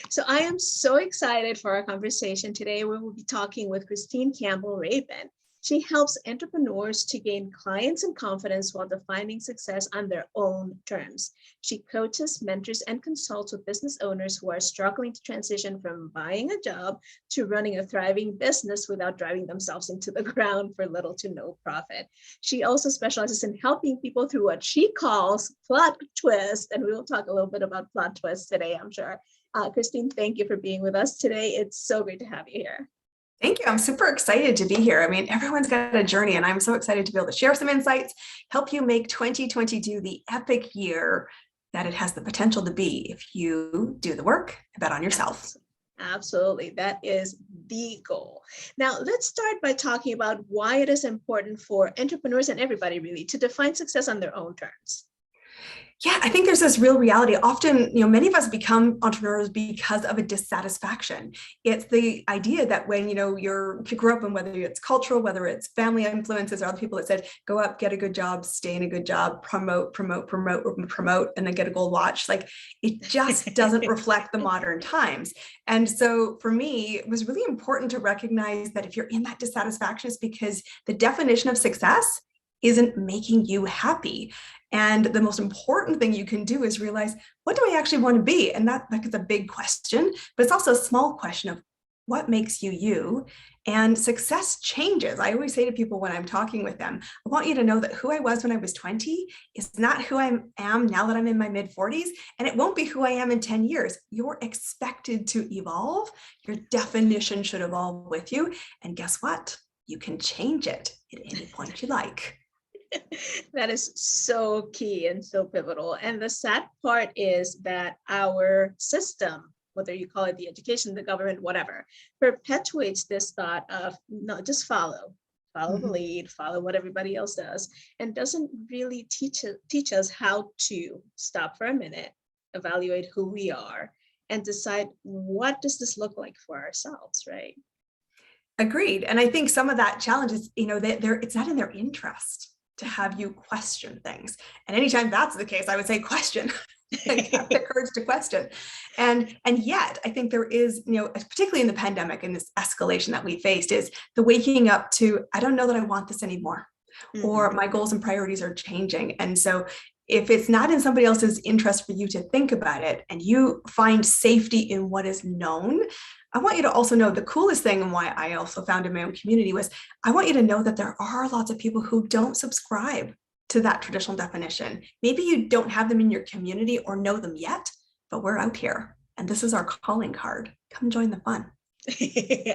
So I am so excited for our conversation today. We will be talking with Campbell Rapin. She helps entrepreneurs to gain clients and confidence while defining success on their own terms. She coaches, mentors, and consults with business owners who are struggling to transition from buying a job to running a thriving business without driving themselves into the ground for little to no profit. She also specializes in helping people through what she calls plot twists, and we will talk a little bit about plot twists today, I'm sure. Christine, thank you for being with us today. It's so great to have you here. Thank you. I'm super excited to be here. I mean, everyone's got a journey, and I'm so excited to be able to share some insights, help you make 2022 the epic year that it has the potential to be if you do the work and bet on yourself. Absolutely. That is the goal. Now, let's start by talking about why it is important for entrepreneurs and everybody really to define success on their own terms. Yeah, I think there's this real reality. Often, many of us become entrepreneurs because of a dissatisfaction. It's the idea that when, you grow up, and whether it's cultural, whether it's family influences or other people that said, go up, get a good job, stay in a good job, promote, and then get a gold watch. Like, it just doesn't reflect the modern times. And so for me, it was really important to recognize that if you're in that dissatisfaction, it's because the definition of success isn't making you happy. And the most important thing you can do is realize, what do I actually want to be? And that is a big question, but it's also a small question of what makes you you. And success changes. I always say to people when I'm talking with them, I want you to know that who I was when I was 20 is not who I am now that I'm in my mid 40s. And it won't be who I am in 10 years. You're expected to evolve. Your definition should evolve with you. And guess what? You can change it at any point you like. That is so key and so pivotal. And the sad part is that our system, whether you call it the education, the government, whatever, perpetuates this thought of not just follow the lead, follow what everybody else does, and doesn't really teach us how to stop for a minute, evaluate who we are, and decide what does this look like for ourselves, right? Agreed. And I think some of that challenge is, it's not in their interest to have you question things. And anytime that's the case, I would say question. Have the courage to question. And yet I think there is, particularly in the pandemic and this escalation that we faced, is the waking up to, I don't know that I want this anymore, or my goals and priorities are changing. And so if it's not in somebody else's interest for you to think about it, and you find safety in what is known, I want you to also know the coolest thing, and why I also founded my own community, was I want you to know that there are lots of people who don't subscribe to that traditional definition. Maybe you don't have them in your community or know them yet, but we're out here, and this is our calling card. Come join the fun.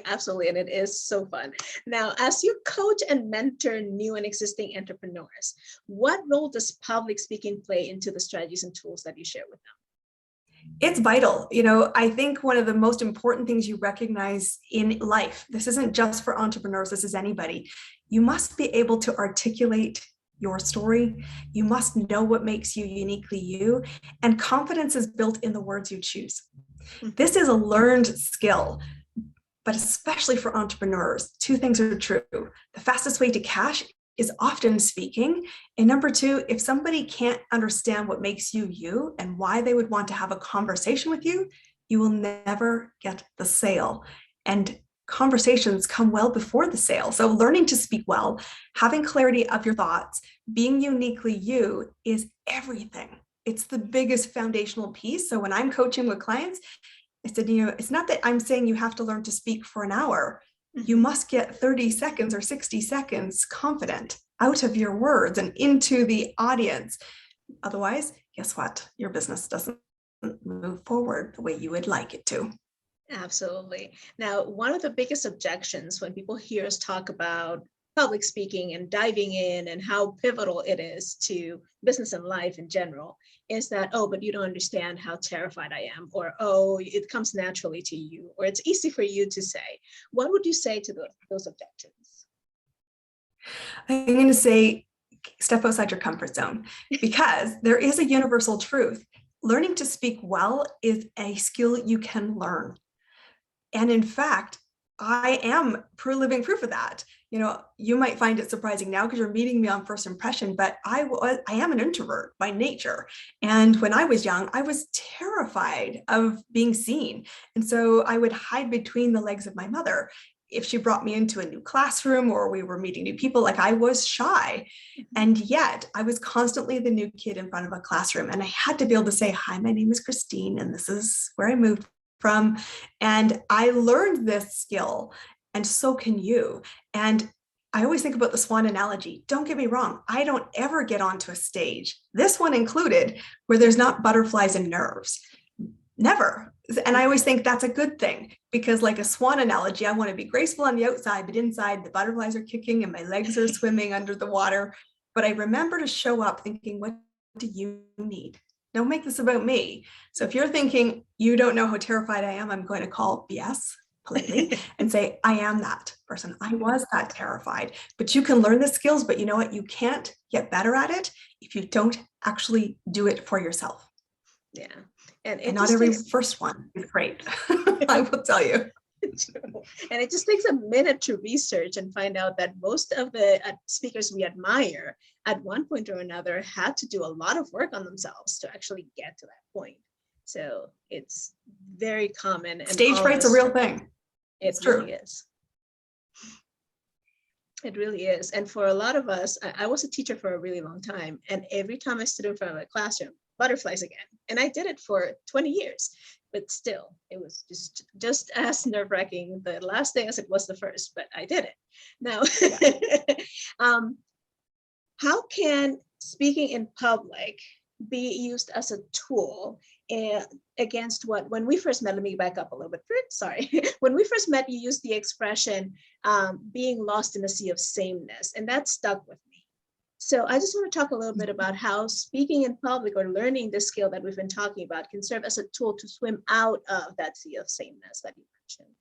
Absolutely. And it is so fun. Now, as you coach and mentor new and existing entrepreneurs, what role does public speaking play into the strategies and tools that you share with them? It's vital. I think one of the most important things you recognize in life, this isn't just for entrepreneurs, this is anybody. You must be able to articulate your story. You must know what makes you uniquely you. And confidence is built in the words you choose. This is a learned skill, but especially for entrepreneurs, two things are true. The fastest way to cash is often speaking. And number two, if somebody can't understand what makes you you and why they would want to have a conversation with you, you will never get the sale. And conversations come well before the sale. So learning to speak well, having clarity of your thoughts, being uniquely you is everything. It's the biggest foundational piece. So when I'm coaching with clients, I said, it's not that I'm saying you have to learn to speak for an hour. You must get 30 seconds or 60 seconds confident out of your words and into the audience. Otherwise, guess what? Your business doesn't move forward the way you would like it to. Absolutely. Now, one of the biggest objections when people hear us talk about public speaking and diving in and how pivotal it is to business and life in general is that, oh, but you don't understand how terrified I am, or, oh, it comes naturally to you, or it's easy for you to say. What would you say to those objections? I'm going to say, step outside your comfort zone, because there is a universal truth. Learning to speak well is a skill you can learn. And in fact, I am living proof of that. You might find it surprising now because you're meeting me on first impression, but I am an introvert by nature. And when I was young, I was terrified of being seen. And so I would hide between the legs of my mother. If she brought me into a new classroom or we were meeting new people, like I was shy. And yet I was constantly the new kid in front of a classroom. And I had to be able to say, hi, my name is Christine, and this is where I moved from. And I learned this skill, and so can you. And I always think about the swan analogy. Don't get me wrong. I don't ever get onto a stage, this one included, where there's not butterflies and nerves. Never. And I always think that's a good thing, because like a swan analogy, I want to be graceful on the outside, but inside the butterflies are kicking and my legs are swimming under the water. But I remember to show up thinking, what do you need? Don't make this about me. So if you're thinking you don't know how terrified I am, I'm going to call BS politely and say, I am that person. I was that terrified, but you can learn the skills, but you know what? You can't get better at it if you don't actually do it for yourself. Yeah. And not every first one is great. I will tell you. And it just takes a minute to research and find out that most of the speakers we admire at one point or another had to do a lot of work on themselves to actually get to that point. So it's very common. And stage fright's a real thing. It really is. It really is. And for a lot of us, I was a teacher for a really long time. And every time I stood in front of a classroom, butterflies again. And I did it for 20 years, but still, it was just as nerve-wracking the last day as it was the first, but I did it. Now, how can speaking in public be used as a tool against when we first met? Let me back up a little bit. Sorry. When we first met, you used the expression being lost in a sea of sameness, and that stuck with me. So I just want to talk a little bit about how speaking in public or learning the skill that we've been talking about can serve as a tool to swim out of that sea of sameness that you mentioned.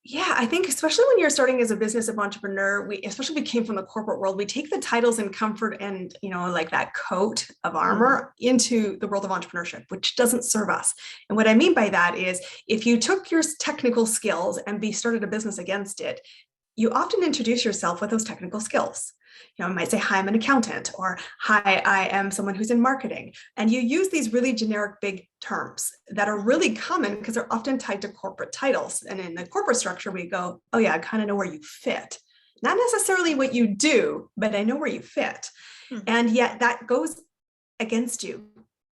Yeah, I think especially when you're starting as a business entrepreneur, especially we came from the corporate world, we take the titles and comfort and, like that coat of armor into the world of entrepreneurship, which doesn't serve us. And what I mean by that is if you took your technical skills and started a business against it, you often introduce yourself with those technical skills. I might say, hi, I'm an accountant, or hi, I am someone who's in marketing. And you use these really generic big terms that are really common because they're often tied to corporate titles. And in the corporate structure, we go, oh yeah, I kind of know where you fit. Not necessarily what you do, but I know where you fit. And yet that goes against you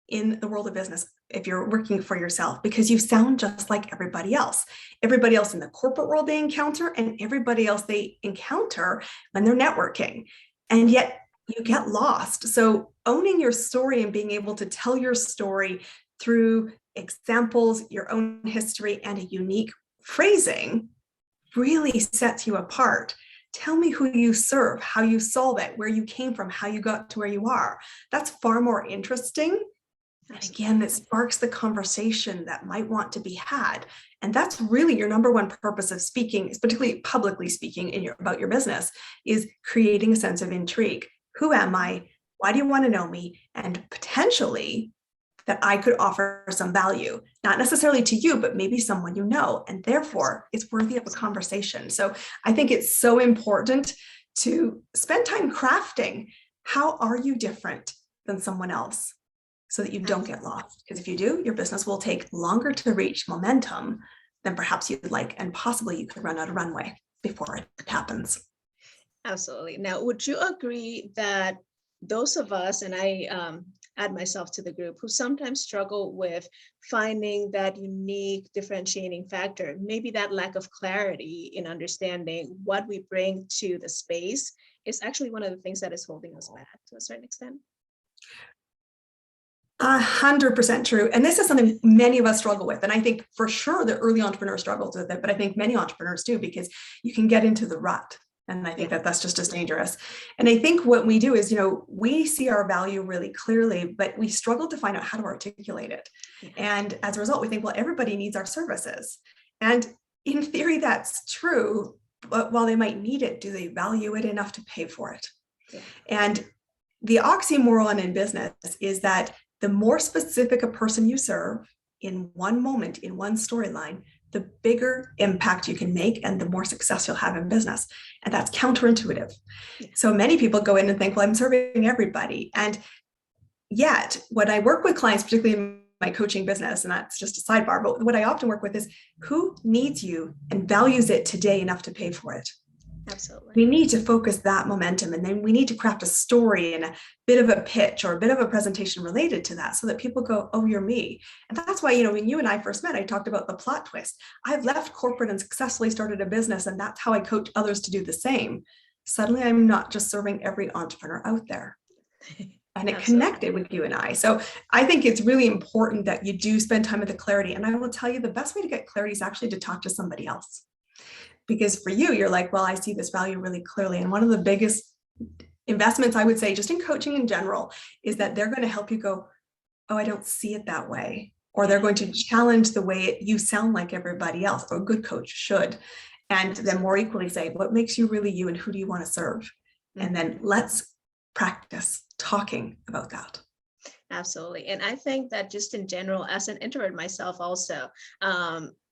in the world of business if you're working for yourself, because you sound just like everybody else in the corporate world they encounter, and everybody else they encounter when they're networking. And yet you get lost. So owning your story and being able to tell your story through examples, your own history, and a unique phrasing really sets you apart. Tell me who you serve, how you solve it, where you came from, how you got to where you are. That's far more interesting. And again, it sparks the conversation that might want to be had. And that's really your number one purpose of speaking, particularly publicly speaking about your business, is creating a sense of intrigue. Who am I? Why do you want to know me? And potentially that I could offer some value, not necessarily to you, but maybe someone you know, and therefore it's worthy of a conversation. So I think it's so important to spend time crafting. How are you different than someone else? So that you don't get lost. Because if you do, your business will take longer to reach momentum than perhaps you'd like, and possibly you could run out of runway before it happens. Absolutely. Now, would you agree that those of us, and I add myself to the group, who sometimes struggle with finding that unique differentiating factor, maybe that lack of clarity in understanding what we bring to the space, is actually one of the things that is holding us back to a certain extent? 100% true. And this is something many of us struggle with. And I think for sure the early entrepreneur struggles with it, but I think many entrepreneurs do, because you can get into the rut. And I think that that's just as dangerous. And I think what we do is, we see our value really clearly, but we struggle to find out how to articulate it. And as a result, we think, well, everybody needs our services. And in theory, that's true. But while they might need it, do they value it enough to pay for it? And the oxymoron in business is that the more specific a person you serve in one moment, in one storyline, the bigger impact you can make and the more success you'll have in business. And that's counterintuitive. So many people go in and think, well, I'm serving everybody. And yet, when I work with clients, particularly in my coaching business, and that's just a sidebar, but what I often work with is who needs you and values it today enough to pay for it. Absolutely. We need to focus that momentum, and then we need to craft a story and a bit of a pitch or a bit of a presentation related to that so that people go, oh, you're me. And that's why, when you and I first met, I talked about the plot twist. I've left corporate and successfully started a business, and that's how I coach others to do the same. Suddenly, I'm not just serving every entrepreneur out there. And it connected with you and I. So I think it's really important that you do spend time with the clarity. And I will tell you the best way to get clarity is actually to talk to somebody else. Because for you, you're like, well, I see this value really clearly. And one of the biggest investments, I would say, just in coaching in general, is that they're going to help you go, oh, I don't see it that way. Or they're going to challenge the way you sound like everybody else, or a good coach should. And then more equally say, what makes you really you and who do you want to serve? And then let's practice talking about that. Absolutely. And I think that just in general, as an introvert myself also,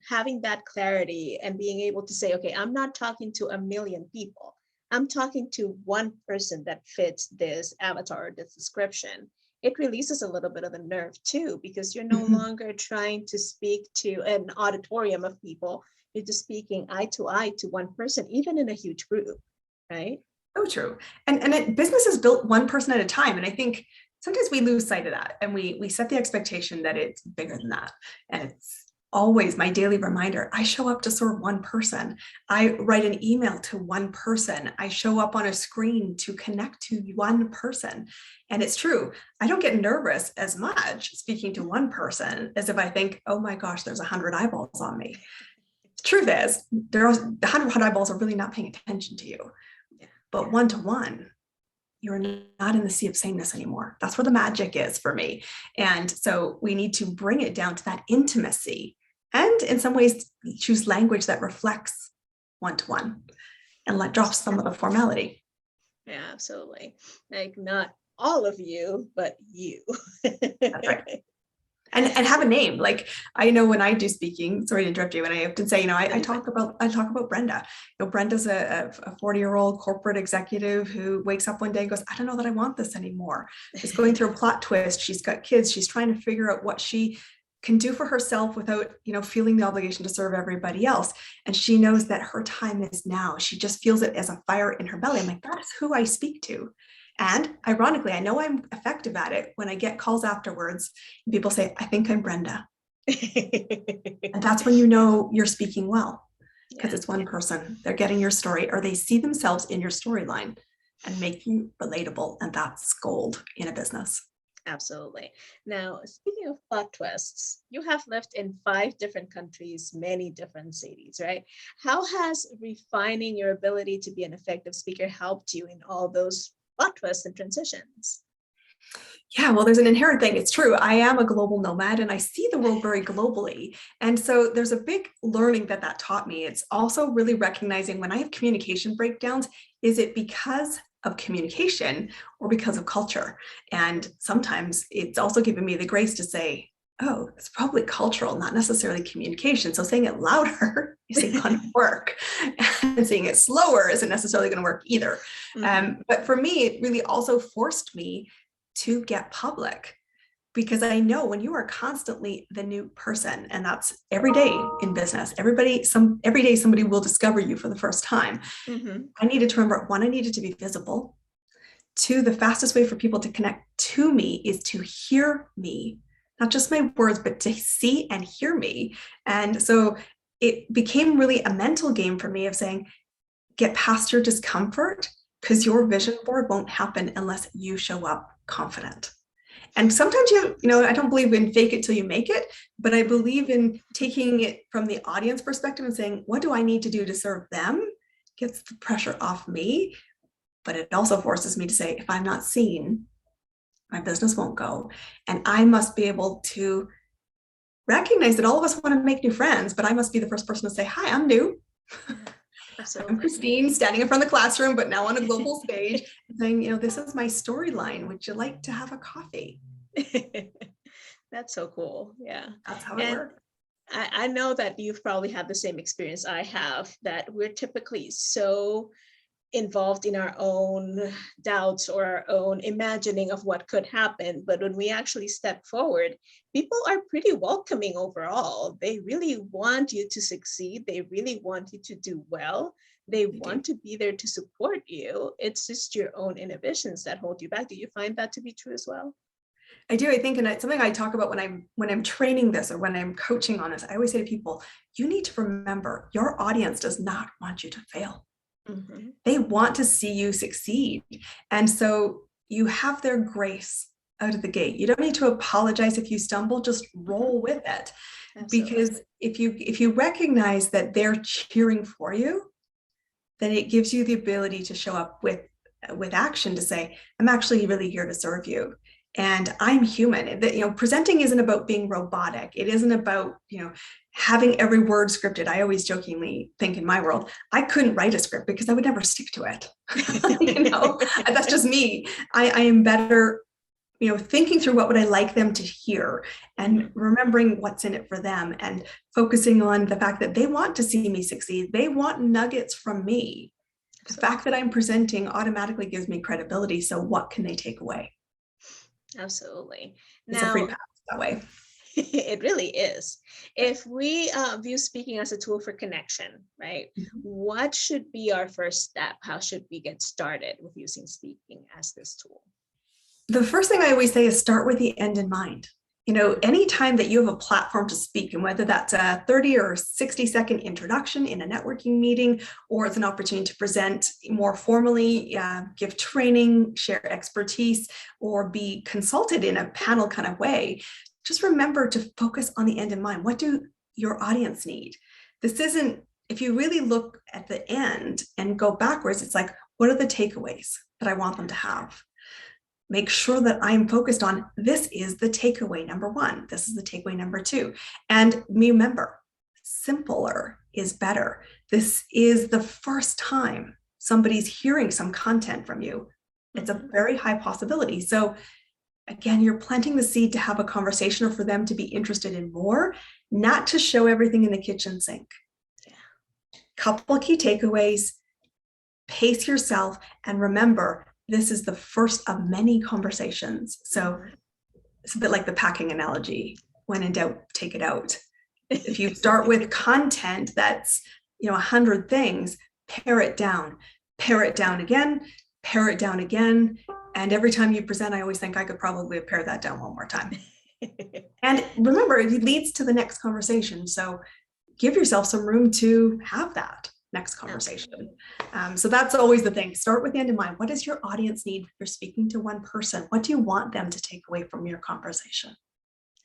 having that clarity and being able to say, okay, I'm not talking to a million people. I'm talking to one person that fits this avatar, this description. It releases a little bit of the nerve too, because you're no longer trying to speak to an auditorium of people. You're just speaking eye to one person, even in a huge group, right? So true. And business is built one person at a time. And I think sometimes we lose sight of that, and we set the expectation that it's bigger than that. And it's always my daily reminder. I show up to serve one person. I write an email to one person. I show up on a screen to connect to one person. And it's true. I don't get nervous as much speaking to one person as if I think, oh my gosh, there's 100 eyeballs on me. Truth is, there are 100 eyeballs are really not paying attention to you. But one-to-one, you're not in the sea of sameness anymore. That's where the magic is for me. And so we need to bring it down to that intimacy, and in some ways choose language that reflects one-to-one and let drop some of the formality. Yeah, absolutely. Like not all of you, but you. That's right. And have a name. Like, I know when I do speaking, sorry to interrupt you, and I often say, I talk about Brenda. Brenda's a 40-year-old corporate executive who wakes up one day and goes, I don't know that I want this anymore. She's going through a plot twist. She's got kids. She's trying to figure out what she can do for herself without, feeling the obligation to serve everybody else. And she knows that her time is now. She just feels it as a fire in her belly. I'm like, that is who I speak to. And ironically, I know I'm effective at it when I get calls afterwards and people say, I think I'm Brenda. And that's when you know you're speaking well, because it's one person. They're getting your story, or they see themselves in your storyline and make you relatable. And that's gold in a business. Absolutely. Now, speaking of plot twists, you have lived in 5 different countries, many different cities, right? How has refining your ability to be an effective speaker helped you in all those plot twists and transitions? Yeah, well, there's an inherent thing. It's true. I am a global nomad and I see the world very globally. And so there's a big learning that taught me. It's also really recognizing when I have communication breakdowns, is it because of communication or because of culture? And sometimes it's also given me the grace to say, oh, it's probably cultural, not necessarily communication. So saying it louder isn't going to work. And saying it slower isn't necessarily going to work either. But for me, it really also forced me to get public, because I know when you are constantly the new person, and that's every day in business, every day somebody will discover you for the first time. I needed to remember, 1, I needed to be visible. 2, the fastest way for people to connect to me is to hear me, not just my words, but to see and hear me. And so it became really a mental game for me of saying, get past your discomfort, because your vision board won't happen unless you show up confident. And sometimes I don't believe in fake it till you make it, but I believe in taking it from the audience perspective and saying, what do I need to do to serve them? Gets the pressure off me, but it also forces me to say, if I'm not seen, my business won't go. And I must be able to recognize that all of us want to make new friends, but I must be the first person to say, hi, I'm new. I'm Christine, standing in front of the classroom, but now on a global stage, saying, this is my storyline. Would you like to have a coffee? That's so cool. Yeah. That's how it works. I know that you've probably had the same experience I have, that we're typically so involved in our own doubts or our own imagining of what could happen. But when we actually step forward, people are pretty welcoming overall. They really want you to succeed. They really want you to do well. They want to be there to support you. It's just your own inhibitions that hold you back. Do you find that to be true as well? I do. I think, and it's something I talk about when I'm training this or when I'm coaching on this. I always say to people, you need to remember your audience does not want you to fail. Mm-hmm. They want to see you succeed. And so you have their grace out of the gate. You don't need to apologize if you stumble, just roll with it. Absolutely. Because if you recognize that they're cheering for you, then it gives you the ability to show up with action to say, I'm actually really here to serve you. And I'm human. That, presenting isn't about being robotic. It isn't about, having every word scripted. I always jokingly think in my world, I couldn't write a script because I would never stick to it. That's just me. I am better, thinking through what would I like them to hear and remembering what's in it for them and focusing on the fact that they want to see me succeed. They want nuggets from me. The fact that I'm presenting automatically gives me credibility. So what can they take away? Absolutely. It's a free pass that way. It really is. If we view speaking as a tool for connection, right? Mm-hmm. What should be our first step? How should we get started with using speaking as this tool? The first thing I always say is start with the end in mind. Anytime that you have a platform to speak, and whether that's a 30 or 60-second introduction in a networking meeting, or it's an opportunity to present more formally, give training, share expertise, or be consulted in a panel kind of way, just remember to focus on the end in mind. What do your audience need? This isn't, if you really look at the end and go backwards, it's like, what are the takeaways that I want them to have? Make sure that I'm focused on, this is the takeaway number one. This is the takeaway number two. And remember, simpler is better. This is the first time somebody's hearing some content from you. It's a very high possibility. So again, you're planting the seed to have a conversation or for them to be interested in more, not to show everything in the kitchen sink. Yeah. Couple key takeaways, pace yourself, and remember, this is the first of many conversations. So it's a bit like the packing analogy. When in doubt, take it out. If you start with content that's, 100 things, pare it down again, pare it down again. And every time you present, I always think I could probably pare that down one more time. And remember, it leads to the next conversation. So give yourself some room to have that next conversation. So that's always the thing. Start with the end in mind. What does your audience need? If you're speaking to one person, what do you want them to take away from your conversation?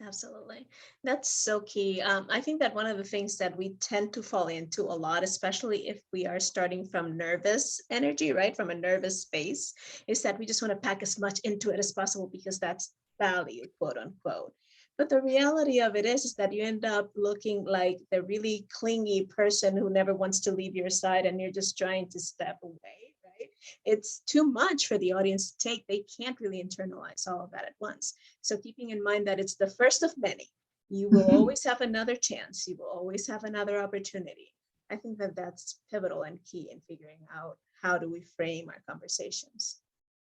Absolutely. That's so key. I think that one of the things that we tend to fall into a lot, especially if we are starting from nervous energy, right? From a nervous space, is that we just want to pack as much into it as possible because that's value, quote unquote. But the reality of it is that you end up looking like the really clingy person who never wants to leave your side and you're just trying to step away, right? It's too much for the audience to take. They can't really internalize all of that at once. So keeping in mind that it's the first of many, you will always have another chance. You will always have another opportunity. I think that that's pivotal and key in figuring out how do we frame our conversations.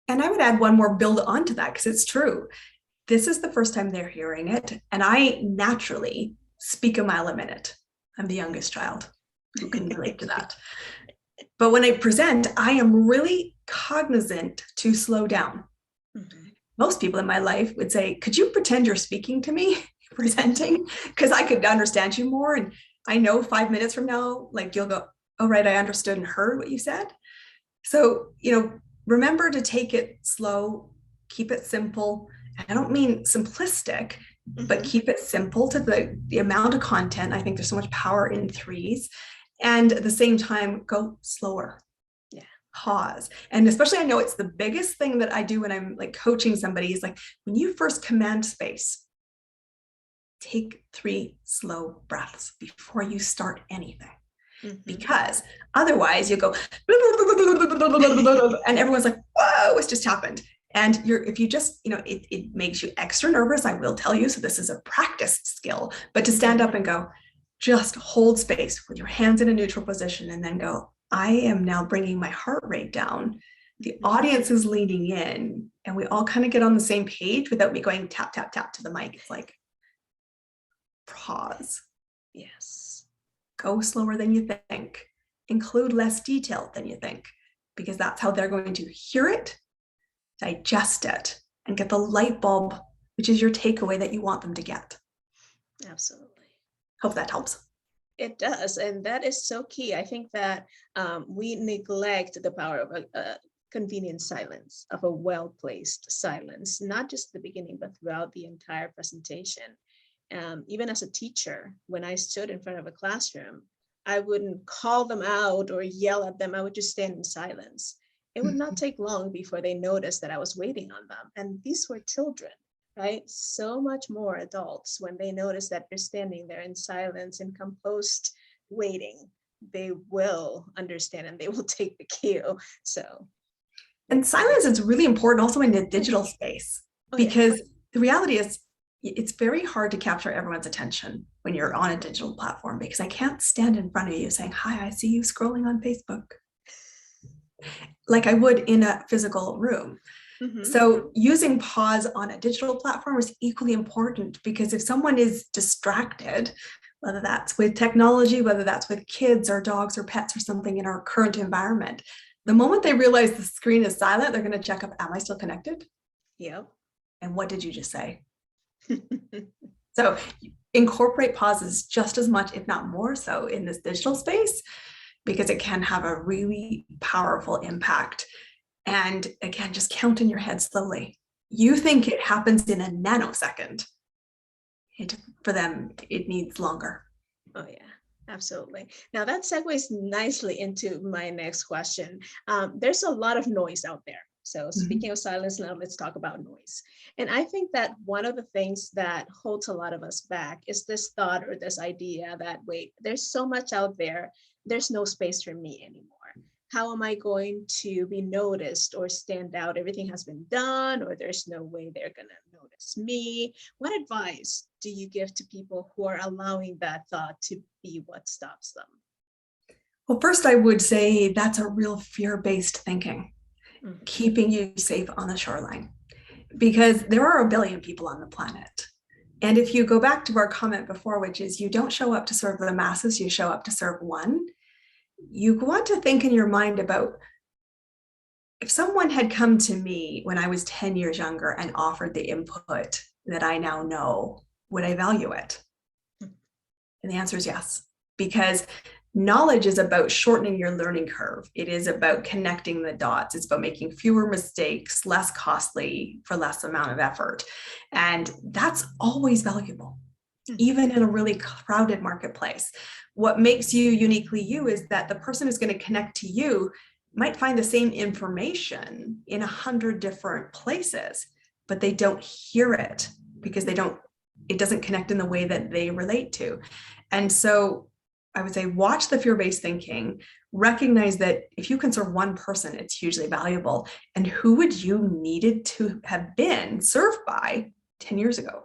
And I would add one more build onto that because it's true. This is the first time they're hearing it. And I naturally speak a mile a minute. I'm the youngest child who can relate to that. But when I present, I am really cognizant to slow down. Mm-hmm. Most people in my life would say, could you pretend you're speaking to me, presenting? Because I could understand you more. And I know 5 minutes from now, like you'll go, oh, right, I understood and heard what you said. So, remember to take it slow, keep it simple. I don't mean simplistic, but keep it simple to the amount of content. I think there's so much power in threes. And at the same time, go slower. Yeah. Pause. And especially, I know it's the biggest thing that I do when I'm like coaching somebody is like, when you first command space, take 3 slow breaths before you start anything. Because otherwise you go, and everyone's like, whoa, what's just happened? And if you just, it makes you extra nervous, I will tell you. So this is a practice skill, but to stand up and go, just hold space with your hands in a neutral position and then go, I am now bringing my heart rate down. The audience is leaning in and we all kind of get on the same page without me going tap, tap, tap to the mic. It's like, pause. Yes. Go slower than you think. Include less detail than you think, because that's how they're going to hear it, digest it, and get the light bulb, which is your takeaway that you want them to get. Absolutely. Hope that helps. It does. And that is so key. I think that we neglect the power of a convenient silence, of a well-placed silence, not just at the beginning, but throughout the entire presentation. Even as a teacher, when I stood in front of a classroom, I wouldn't call them out or yell at them. I would just stand in silence. It would not take long before they noticed that I was waiting on them. And these were children, right? So much more adults, when they notice that you're standing there in silence and composed waiting, they will understand and they will take the cue. So. And silence is really important also in the digital space, because the reality is it's very hard to capture everyone's attention when you're on a digital platform, because I can't stand in front of you saying, hi, I see you scrolling on Facebook, like I would in a physical room. So using pause on a digital platform is equally important, because if someone is distracted, whether that's with technology, whether that's with kids or dogs or pets or something in our current environment, the moment they realize the screen is silent, they're going to check up, am I still connected? Yep. And what did you just say? So incorporate pauses just as much, if not more so, in this digital space, because it can have a really powerful impact. And again, just count in your head slowly. You think it happens in a nanosecond. For them, it needs longer. Oh, yeah. Absolutely. Now that segues nicely into my next question. There's a lot of noise out there. So speaking of silence, now let's talk about noise. And I think that one of the things that holds a lot of us back is this thought or this idea that, wait, there's so much out there, there's no space for me anymore. How am I going to be noticed or stand out? Everything has been done, or there's no way they're going to notice me. What advice do you give to people who are allowing that thought to be what stops them? Well, first, I would say that's a real fear-based thinking, keeping you safe on the shoreline, because there are a billion people on the planet. And if you go back to our comment before, which is you don't show up to serve the masses, you show up to serve one. You want to think in your mind about, if someone had come to me when I was 10 years younger and offered the input that I now know, would I value it? And the answer is yes, because knowledge is about shortening your learning curve. It is about connecting the dots. It's about making fewer mistakes, less costly for less amount of effort. And that's always valuable, even in a really crowded marketplace. What makes you uniquely you is that the person who's going to connect to you might find the same information in 100 different places, but they don't hear it because it doesn't connect in the way that they relate to. And so I would say, watch the fear-based thinking, recognize that if you can serve one person, it's hugely valuable. And who would you needed to have been served by 10 years ago?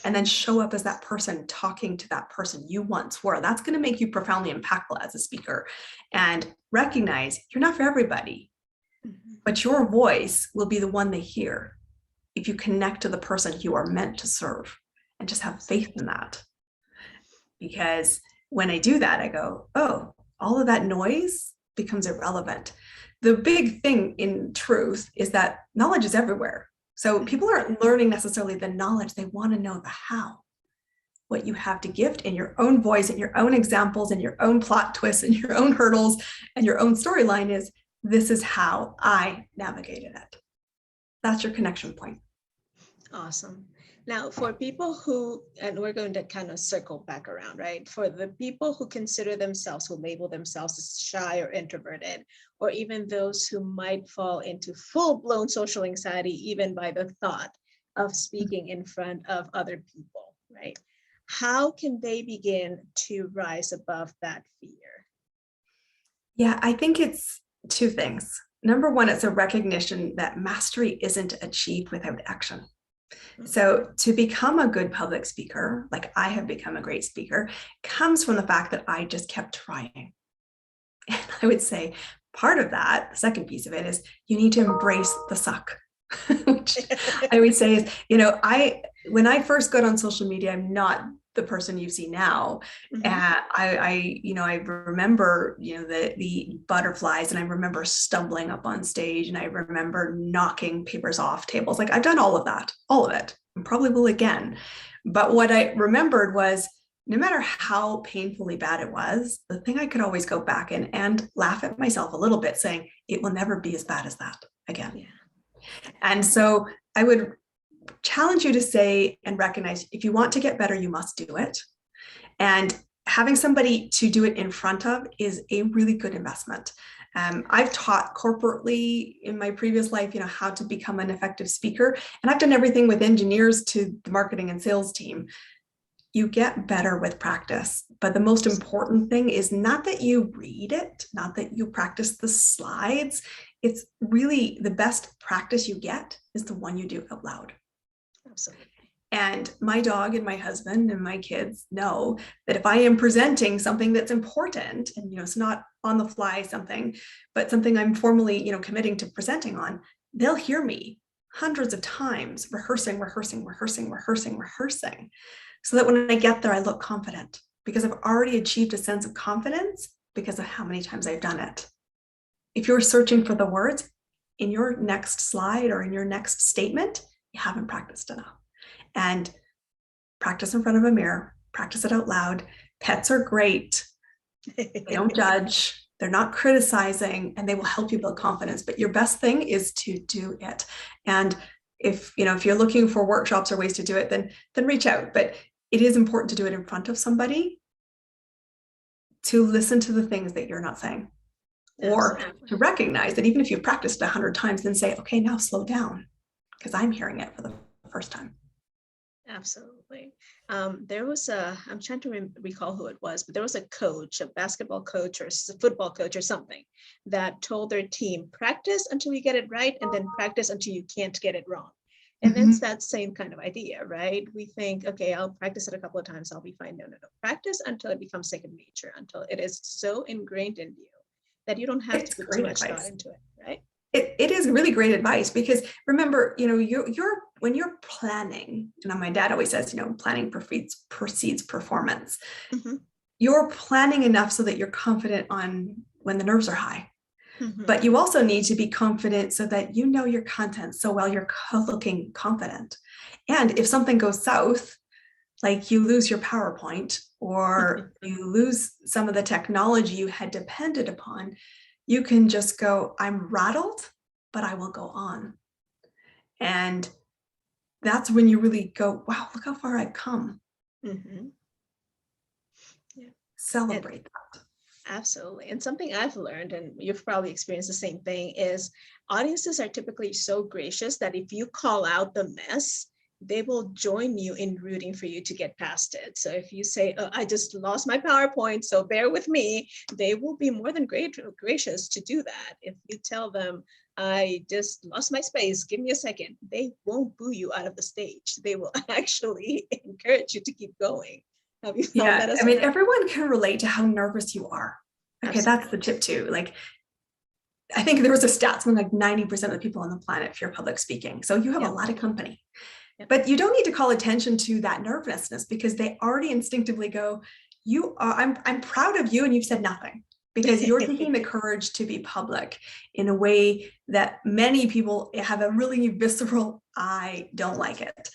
And then show up as that person, talking to that person you once were. That's going to make you profoundly impactful as a speaker. And recognize you're not for everybody, but your voice will be the one they hear if you connect to the person you are meant to serve, and just have faith in that. Because when I do that, I go, oh, all of that noise becomes irrelevant. The big thing in truth is that knowledge is everywhere. So people aren't learning necessarily the knowledge, they want to know the how. What you have to gift in your own voice and your own examples and your own plot twists and your own hurdles and your own storyline is, this is how I navigated it. That's your connection point. Awesome. Now, for people who, and we're going to kind of circle back around, right? For the people who consider themselves, who label themselves as shy or introverted, or even those who might fall into full-blown social anxiety, even by the thought of speaking in front of other people, right? How can they begin to rise above that fear? Yeah, I think it's two things. number one, it's a recognition that mastery isn't achieved without action. Mhm. So to become a good public speaker, like I have become a great speaker, comes from the fact that I just kept trying. And I would say part of that, the second piece of it, is you need to embrace the suck. Which I would say is, when I first got on social media, I'm not the person you see now. Mhm. I remember, the butterflies, and I remember stumbling up on stage, and I remember knocking papers off tables. Like I've done all of that, all of it, and probably will again. But what I remembered was, no matter how painfully bad it was, the thing I could always go back and laugh at myself a little bit, saying it will never be as bad as that again. Yeah. And so I would challenge you to say and recognize, if you want to get better, you must do it. And having somebody to do it in front of is a really good investment. I've taught corporately in my previous life, how to become an effective speaker. And I've done everything with engineers to the marketing and sales team. You get better with practice. But the most important thing is not that you read it, not that you practice the slides. It's really the best practice you get is the one you do out loud. Absolutely. And my dog and my husband and my kids know that if I am presenting something that's important, and it's not on the fly something, but something I'm formally, committing to presenting on, they'll hear me hundreds of times rehearsing, so that when I get there, I look confident, because I've already achieved a sense of confidence because of how many times I've done it. If you're searching for the words in your next slide or in your next statement, you haven't practiced enough. And practice in front of a mirror, practice it out loud. Pets are great. They don't judge. They're not criticizing, and they will help you build confidence. But your best thing is to do it. And if you're looking for workshops or ways to do it, then reach out. But it is important to do it in front of somebody, to listen to the things that you're not saying, or to recognize that even if you've practiced 100 times, then say, okay, now slow down, because I'm hearing it for the first time. Absolutely. I'm trying to recall who it was, but there was a coach, a basketball coach or a football coach or something, that told their team, practice until you get it right, and then practice until you can't get it wrong. And that's that same kind of idea, right? We think, okay, I'll practice it a couple of times, I'll be fine. No. Practice until it becomes second nature, until it is so ingrained in you that you don't have to put too much thought into it, right? It is really great advice, because remember, you're when you're planning, my dad always says, planning precedes performance. Mm-hmm. You're planning enough so that you're confident on when the nerves are high. Mm-hmm. But you also need to be confident so that you know your content so well you're looking confident. And if something goes south, like you lose your PowerPoint or you lose some of the technology you had depended upon, you can just go, I'm rattled, but I will go on. And that's when you really go, wow, look how far I've come. Mm-hmm. Yeah. Celebrate that. Absolutely. And something I've learned, and you've probably experienced the same thing, is audiences are typically so gracious that if you call out the mess, they will join you in rooting for you to get past it. So if you say, oh, I just lost my PowerPoint, so bear with me, they will be more than gracious to do that. If you tell them, I just lost my space, give me a second, they won't boo you out of the stage. They will actually encourage you to keep going. Have you found that as well? Everyone can relate to how nervous you are. Okay, absolutely. That's the tip too. Like, I think there was a stat, something like 90% of the people on the planet fear public speaking. So you have a lot of company. But you don't need to call attention to that nervousness, because they already instinctively go, I'm proud of you, and you've said nothing, because you're taking the courage to be public in a way that many people have a really visceral, I don't like it.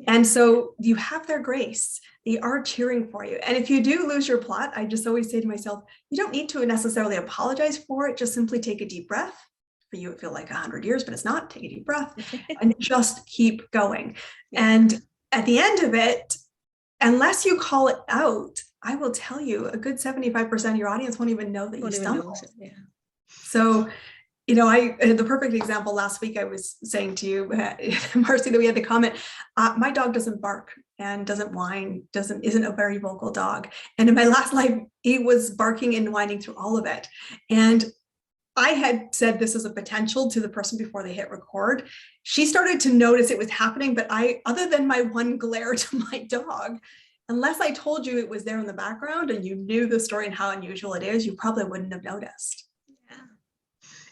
And so you have their grace. They are cheering for you. And if you do lose your plot, I just always say to myself, you don't need to necessarily apologize for it. Just simply take a deep breath. For you, it feels like 100 years, but it's not. Take a deep breath and just keep going. And at the end of it, unless you call it out, I will tell you, a good 75% of your audience won't even know that you stumbled. So, the perfect example last week, I was saying to you, Marcy, that we had the comment, my dog doesn't bark and doesn't whine, isn't a very vocal dog. And in my last life, he was barking and whining through all of it. And I had said this is a potential to the person before they hit record. She started to notice it was happening, but other than my one glare to my dog, unless I told you it was there in the background and you knew the story and how unusual it is, you probably wouldn't have noticed. Yeah.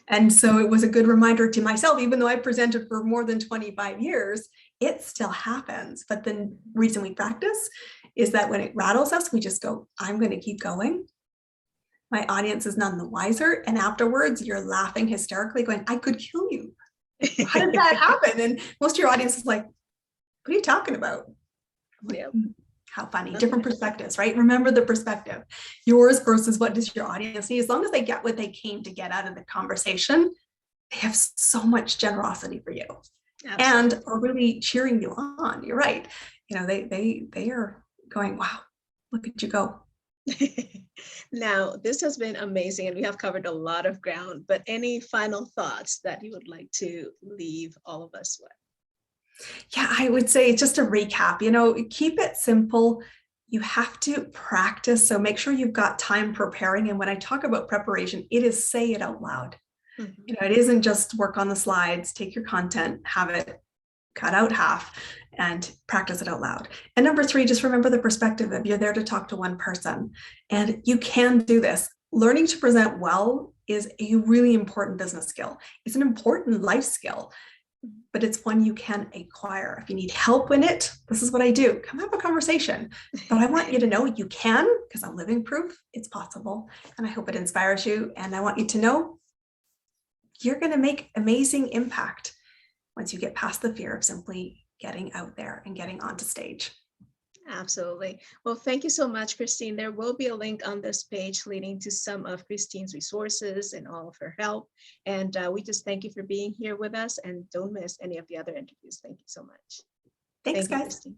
And so it was a good reminder to myself, even though I presented for more than 25 years, it still happens. But the reason we practice is that when it rattles us, we just go, I'm going to keep going. My audience is none the wiser. And afterwards, you're laughing hysterically, going, I could kill you. How did that happen? And most of your audience is like, what are you talking about? Like, Yep. How funny. Different perspectives, right? Remember the perspective. Yours versus what does your audience need? As long as they get what they came to get out of the conversation, they have so much generosity for you. Absolutely. And are really cheering you on. You're right. You know, they are going, wow, look at you go. Now, this has been amazing and we have covered a lot of ground, but any final thoughts that you would like to leave all of us with? Yeah, I would say just a recap, you know, keep it simple. You have to practice. So make sure you've got time preparing. And when I talk about preparation, it is say it out loud. Mm-hmm. You know, it isn't just work on the slides, take your content, have it cut out half and practice it out loud. And number 3, just remember the perspective of you're there to talk to one person and you can do this. Learning to present well is a really important business skill. It's an important life skill, but it's one you can acquire. If you need help in it, this is what I do. Come have a conversation. But I want you to know you can, because I'm living proof it's possible. And I hope it inspires you. And I want you to know you're going to make amazing impact once you get past the fear of simply getting out there and getting onto stage. Absolutely. Well, thank you so much, Christine. There will be a link on this page leading to some of Christine's resources and all of her help. And we just thank you for being here with us and don't miss any of the other interviews. Thank you so much. Thanks, Thank you, guys. Christine.